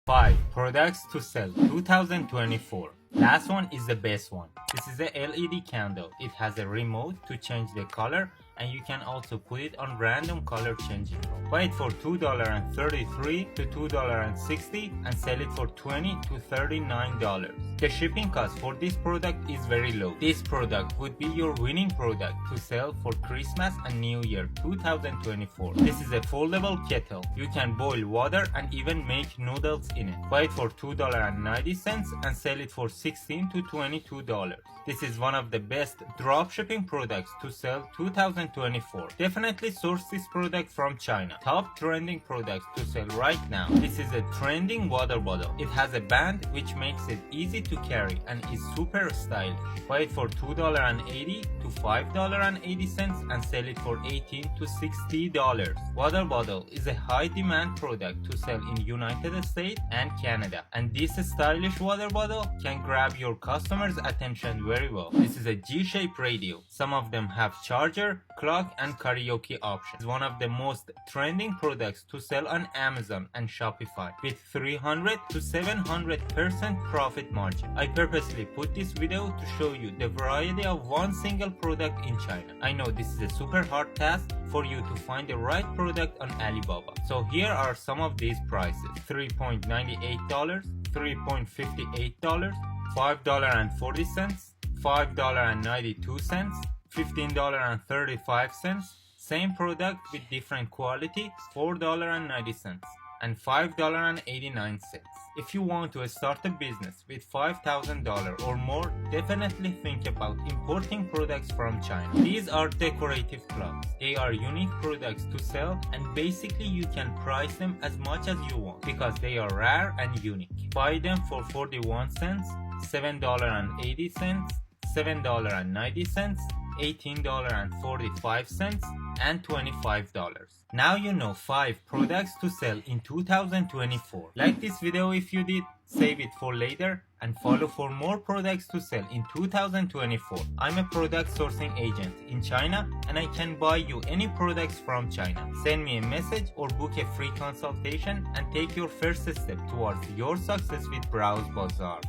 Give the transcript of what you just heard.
5 products to sell 2024. Last one is the best one. This is a LED candle. It has a remote to change the color, and you can also put it on random color changing. Buy it for $2.33 to $2.60 and sell it for $20 to $39. The shipping cost for this product is very low. This product would be your winning product to sell for Christmas and New Year 2024. This is a foldable kettle. You can boil water and even make noodles in it. Buy it for $2.90 and sell it for $16 to $22. This is one of the best dropshipping products to sell 2024. Definitely source this product from China. Top trending products to sell right now. This is a trending water bottle. It has a band which makes it easy to carry and is super stylish. Buy it for $2.80 to $5.80 and sell it for $18 to $60. Water bottle is a high demand product to sell in United States and Canada, and this stylish water bottle can grab your customers' attention very well. This is a G-shaped radio. Some of them have charger, clock, and karaoke options. It's one of the most trending products to sell on Amazon and Shopify with 300 to 700% profit margin. I purposely put this video to show you the variety of one single product in China. I know this is a super hard task for you to find the right product on Alibaba. So here are some of these prices: $3.98, $3.58, $5.40, $5.92, $15.35. Same product with different quality, $4.90 and $5.89. If you want to start a business with $5,000 or more, definitely think about importing products from China. These are decorative clocks. They are unique products to sell, and basically you can price them as much as you want because they are rare and unique. Buy them for 41 cents, $7.80, $7.90, $18.45, and $25. Now you know 5 products to sell in 2024. Like this video if you did, save it for later, and follow for more products to sell in 2024. I'm a product sourcing agent in China, and I can buy you any products from China. Send me a message or book a free consultation and take your first step towards your success with Browse Bazaar.